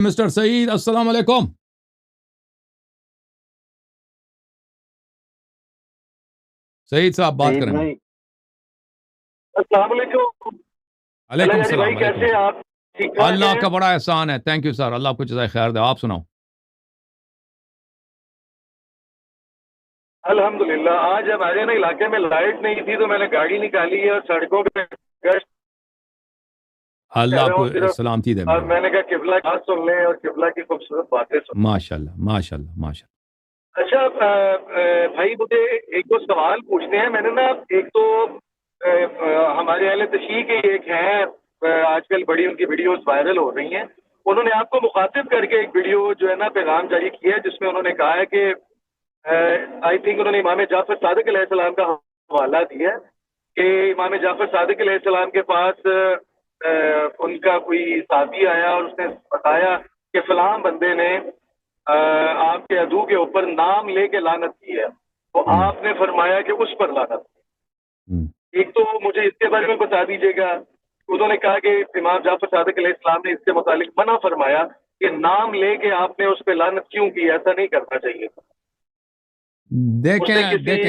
Mister سعید السلام علیکم. سعید صاحب بات سعید کریں. بھائی السلام علیکم. علیکم اللہ السلام. بھائی کیسے ہیں آپ؟ ٹھیک ٹھاک اللہ ہیں؟ کا بڑا احسان ہے. Thank you sir. اللہ آپ کو جزائے خیر دے. آپ سناؤ. الحمدللہ. آج ہمارے نا علاقے میں لائٹ نہیں تھی تو میں نے گاڑی نکالی ہے اور سڑکوں پہ گشت اللہ کر آپ رہا کو ہوں صرف. سلامتی دے اور میرے بھائی. میں نے کہا قبلہ کی بات سن لیں اور قبلہ کی خوبصورت باتیں سن. ماشاء اللہ ماشاء اللہ ماشاء اچھا بھائی مجھے ایک دو سوال پوچھنے ہیں. میں نے نا ایک تو ہمارے اہل تشیع کے ایک ہیں آج کل بڑی ان کی ویڈیوز وائرل ہو رہی ہیں. انہوں نے آپ کو مخاطب کر کے ایک ویڈیو جو ہے نا پیغام جاری کیا ہے جس میں انہوں نے کہا ہے کہ آئی تھنک انہوں نے امام جعفر صادق علیہ السلام کا حوالہ دیا کہ امام جعفر صادق علیہ السلام کے پاس ان کا کوئی صحابی آیا اور اس نے بتایا کہ فلاں بندے نے آپ کے عدو کے اوپر نام لے کے لعنت کی ہے تو آپ نے فرمایا کہ اس پر لعنت. ایک تو مجھے اس کے بارے میں بتا دیجیے گا. انہوں نے کہا کہ امام جعفر صادق علیہ السلام نے اس کے متعلق منع فرمایا کہ نام لے کے آپ نے اس پہ لعنت کیوں کی. ایسا نہیں کرنا چاہیے تھا. دیکھیں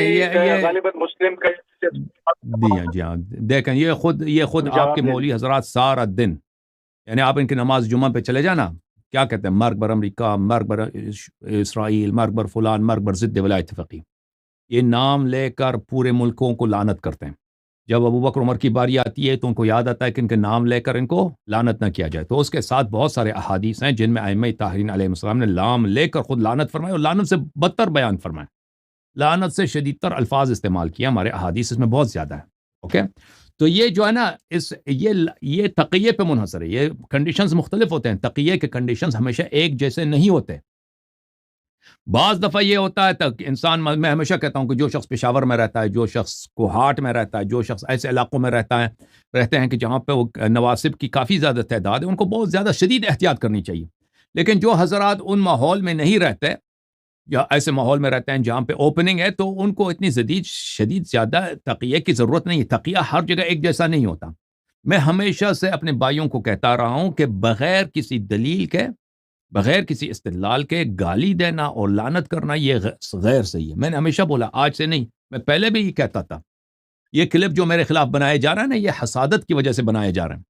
یہ غالباً مسلم کا جی ہاں دیکھیں یہ خود آپ کے مولوی حضرات سارا دن یعنی آپ ان کی نماز جمعہ پہ چلے جانا کیا کہتے ہیں مرگ بر امریکہ مرگ بر اسرائیل مرگ بر فلان مرگ بر ضد ولایت فقی. یہ نام لے کر پورے ملکوں کو لعنت کرتے ہیں. جب ابو بکر عمر کی باری آتی ہے تو ان کو یاد آتا ہے کہ ان کے نام لے کر ان کو لعنت نہ کیا جائے. تو اس کے ساتھ بہت سارے احادیث ہیں جن میں ائمہ طاہرین علیہ السلام نے نام لے کر خود لعنت فرمائے اور لعنت سے بدتر بیان فرمائے. لعنت سے شدید تر الفاظ استعمال کیا ہمارے احادیث اس میں بہت زیادہ ہے. اوکے تو یہ جو ہے نا یہ تقیے پہ منحصر ہے. یہ کنڈیشنز مختلف ہوتے ہیں. تقیے کے کنڈیشنز ہمیشہ ایک جیسے نہیں ہوتے. بعض دفعہ یہ ہوتا ہے کہ انسان میں ہمیشہ کہتا ہوں کہ جو شخص پشاور میں رہتا ہے جو شخص کوہاٹ میں رہتا ہے جو شخص ایسے علاقوں میں رہتے ہیں کہ جہاں پہ وہ نواسب کی کافی زیادہ تعداد ہے ان کو بہت زیادہ شدید احتیاط کرنی چاہیے. لیکن جو حضرات ان ماحول میں نہیں رہتے یا ایسے ماحول میں رہتے ہیں جہاں پہ اوپننگ ہے تو ان کو اتنی شدید زیادہ تقیہ کی ضرورت نہیں ہے. تقیہ ہر جگہ ایک جیسا نہیں ہوتا. میں ہمیشہ سے اپنے بھائیوں کو کہتا رہا ہوں کہ بغیر کسی دلیل کے بغیر کسی استدلال کے گالی دینا اور لعنت کرنا یہ غیر صحیح ہے. میں نے ہمیشہ بولا آج سے نہیں میں پہلے بھی یہ کہتا تھا. یہ کلپ جو میرے خلاف بنائے جا رہا ہے نا یہ حسادت کی وجہ سے بنائے جا رہے ہیں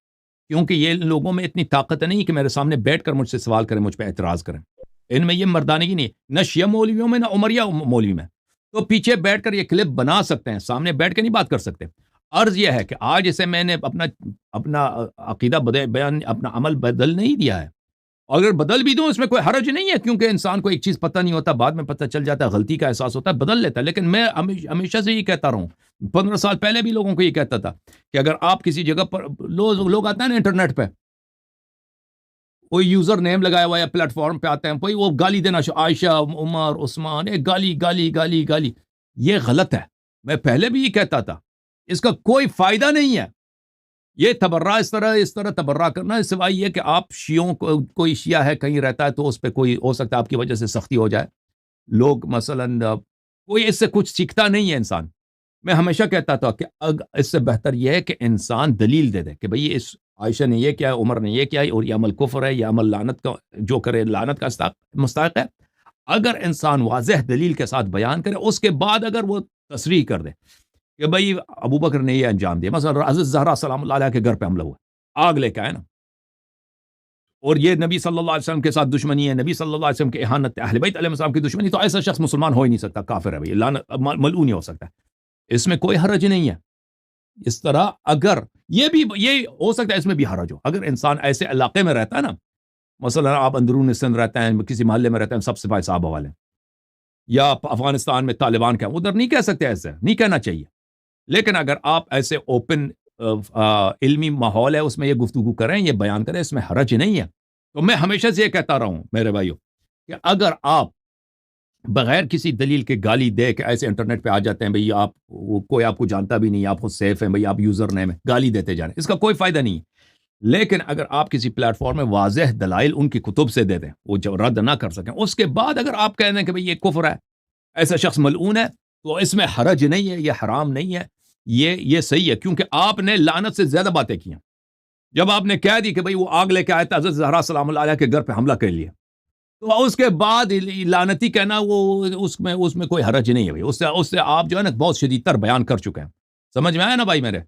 کیونکہ یہ لوگوں میں اتنی طاقت نہیں کہ میرے سامنے بیٹھ کر مجھ سے سوال کریں مجھ پہ اعتراض کریں. ان میں یہ مردانگی نہیں ہے نہ شیعہ مولویوں میں نہ عمریہ مولوی میں. تو پیچھے بیٹھ کر یہ کلپ بنا سکتے ہیں سامنے بیٹھ کے نہیں بات کر سکتے. عرض یہ ہے کہ آج اسے میں نے اپنا عقیدہ بیان اپنا عمل بدل نہیں دیا ہے. اگر بدل بھی دوں اس میں کوئی حرج نہیں ہے کیونکہ انسان کو ایک چیز پتہ نہیں ہوتا بعد میں پتہ چل جاتا ہے غلطی کا احساس ہوتا ہے بدل لیتا ہے. لیکن میں ہمیشہ سے یہ کہتا رہا ہوں 15 سال پہلے بھی لوگوں کو یہ کہتا تھا کہ اگر آپ کسی جگہ پر لوگ آتے ہیں نا انٹرنیٹ پہ کوئی یوزر نیم لگایا ہوا یا پلیٹ فارم پہ آتے ہیں کوئی وہ گالی دینا عائشہ عمر عثمان گالی گالی گالی گالی یہ غلط ہے. میں پہلے بھی یہ کہتا تھا اس کا کوئی فائدہ نہیں ہے. یہ تبرہ اس طرح تبرہ کرنا سوائے یہ کہ آپ شیعوں کو کوئی شیعہ ہے کہیں رہتا ہے تو اس پہ کوئی ہو سکتا ہے آپ کی وجہ سے سختی ہو جائے. لوگ مثلاً کوئی اس سے کچھ سیکھتا نہیں ہے انسان. میں ہمیشہ کہتا تھا کہ اس سے بہتر یہ ہے کہ انسان دلیل دے دے کہ بھئی اس عائشہ نے یہ کیا عمر نے یہ کیا اور یہ عمل کفر ہے یہ عمل لعنت کا جو کرے لعنت کا مستحق ہے. اگر انسان واضح دلیل کے ساتھ بیان کرے اس کے بعد اگر وہ تصریح کر دے کہ بھئی ابو بکر نے یہ انجام دیا مثلا حضرت زہرا سلام اللہ علیہ کے گھر پہ حملہ ہوا آگ لے کے آئے نا اور یہ نبی صلی اللہ علیہ وسلم کے ساتھ دشمنی ہے نبی صلی اللہ علیہ وسلم کے اہانت اہل بیت علیہ السلام کی دشمنی تو ایسا شخص مسلمان ہو ہی نہیں سکتا کافر ہے بھئی ملعون ہی ہو سکتا ہے. اس میں کوئی حرج نہیں ہے. اس طرح اگر یہ ہو سکتا ہے اس میں بھی حرج ہو اگر انسان ایسے علاقے میں رہتا ہے نا مثلا آپ اندرون سندھ رہتے ہیں کسی محلے میں رہتے ہیں سب سپاہی صحابہ والے یا افغانستان میں طالبان کا ادھر نہیں کہہ سکتے ایسے نہیں کہنا چاہیے. لیکن اگر آپ ایسے اوپن علمی ماحول ہے اس میں یہ گفتگو کریں یہ بیان کریں اس میں حرج نہیں ہے. تو میں ہمیشہ سے یہ کہتا رہا ہوں میرے بھائیو کہ اگر آپ بغیر کسی دلیل کے گالی دے کے ایسے انٹرنیٹ پہ آ جاتے ہیں بھئی آپ کوئی آپ کو جانتا بھی نہیں آپ خود سیف ہیں بھئی آپ یوزر نیم ہے گالی دیتے جا رہے ہیں اس کا کوئی فائدہ نہیں ہے. لیکن اگر آپ کسی پلیٹ فارم میں واضح دلائل ان کی کتب سے دے دیں وہ جو رد نہ کر سکیں اس کے بعد اگر آپ کہہ دیں کہ بھئی یہ کفر ہے ایسا شخص ملعون ہے تو اس میں حرج نہیں ہے یہ حرام نہیں ہے یہ صحیح ہے کیونکہ آپ نے لعنت سے زیادہ باتیں کی ہیں. جب آپ نے کہہ دی کہ بھئی وہ آگ لے کے آیا تھا حضرت زہرا سلام اللہ علیہ کے گھر پہ حملہ کر لیا، تو اس کے بعد لعنتی کہنا وہ اس میں کوئی حرج نہیں ہے بھائی، اس سے آپ جو ہے نا بہت شدید تر بیان کر چکے ہیں. سمجھ میں آیا نا بھائی میرے؟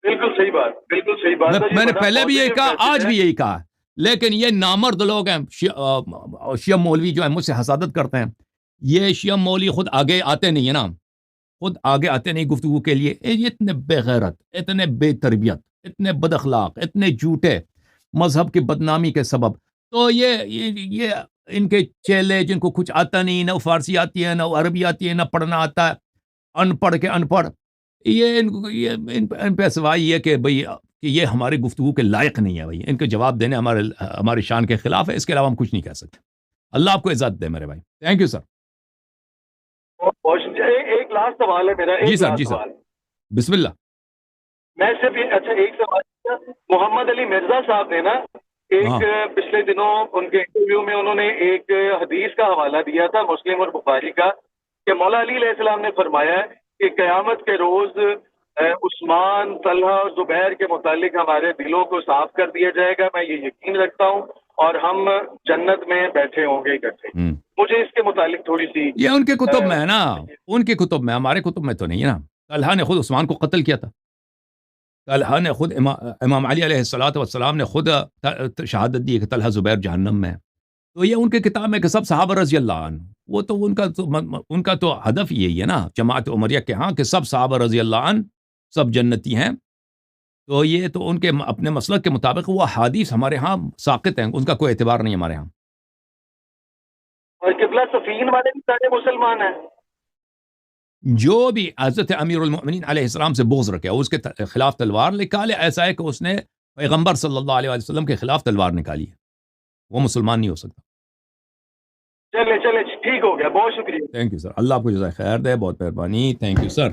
بالکل صحیح بات، بالکل صحیح بات. میں نے پہلے بھی یہی کہا، آج بھی یہی کہا، لیکن یہ نامرد لوگ ہیں شیعہ مولوی جو ہیں مجھ سے حسادت کرتے ہیں. یہ شیعہ مولوی خود آگے آتے نہیں ہیں نا، خود آگے آتے نہیں گفتگو کے لیے. یہ اتنے بے غیرت، اتنے بے تربیت، اتنے بد اخلاق، اتنے جھوٹے، مذہب کی بدنامی کے سبب. تو یہ ان کے چیلے جن کو کچھ آتا نہیں، نہ فارسی آتی ہے، نہ عربی آتی ہے، نہ پڑھنا آتا ہے، ان پڑھ کے ان پڑھ، یہ ان پہ سوائے یہ کہ بھئی کہ یہ ہماری گفتگو کے لائق نہیں ہے بھائی، ان کے جواب دینے ہماری شان کے خلاف ہے. اس کے علاوہ ہم کچھ نہیں کہہ سکتے. اللہ آپ کو عزت دے میرے بھائی. Thank you sir. ایک لاسٹ سوال ہے میرا. جی سر، جی سر، بسم اللہ. میں صرف اچھا ایک سوال، محمد علی مرزا صاحب نے نا ایک پچھلے دنوں ان کے انٹرویو میں انہوں نے ایک حدیث کا حوالہ دیا تھا مسلم اور بخاری کا، کہ مولا علی علیہ السلام نے فرمایا ہے کہ قیامت کے روز عثمان، طلحہ اور زبیر کے متعلق ہمارے دلوں کو صاف کر دیا جائے گا. میں یہ یقین رکھتا ہوں اور ہم جنت میں بیٹھے ہوں گے اکٹھے. مجھے اس کے متعلق تھوڑی سی، یہ ان کے کتب میں ہے نا، ان کے کتب میں، ہمارے کتب میں تو نہیں ہے نا. طلحہ نے خود عثمان کو قتل کیا تھا. طلحہ نے خود امام علی علیہ السلام نے خود شہادت دی کہ طلحہ زبیر جہنم میں ہے. تو یہ ان کے کتاب میں کہ سب صحابہ رضی اللہ عنہ، وہ تو ان کا تو ہدف یہی ہے نا جماعت عمریہ کے ہاں، کہ سب صحابہ رضی اللہ عنہ سب جنتی ہیں. تو یہ تو ان کے اپنے مسلک کے مطابق وہ حدیث ہمارے ہاں ساقط ہیں، ان کا کوئی اعتبار نہیں ہمارے ہاں. اور قبلہ صفین والے بھی سارے مسلمان ہیں. جو بھی حضرت امیر المؤمنین علیہ السلام سے بغض رکھے، اس کے خلاف تلوار نکالے، ایسا ہے کہ اس نے پیغمبر صلی اللہ علیہ وسلم کے خلاف تلوار نکالی ہے، وہ مسلمان نہیں ہو سکتا. چلے ٹھیک ہو گیا، بہت شکریہ. Thank you sir. اللہ آپ کو جزائے خیر دے، بہت مہربانی. Thank you sir.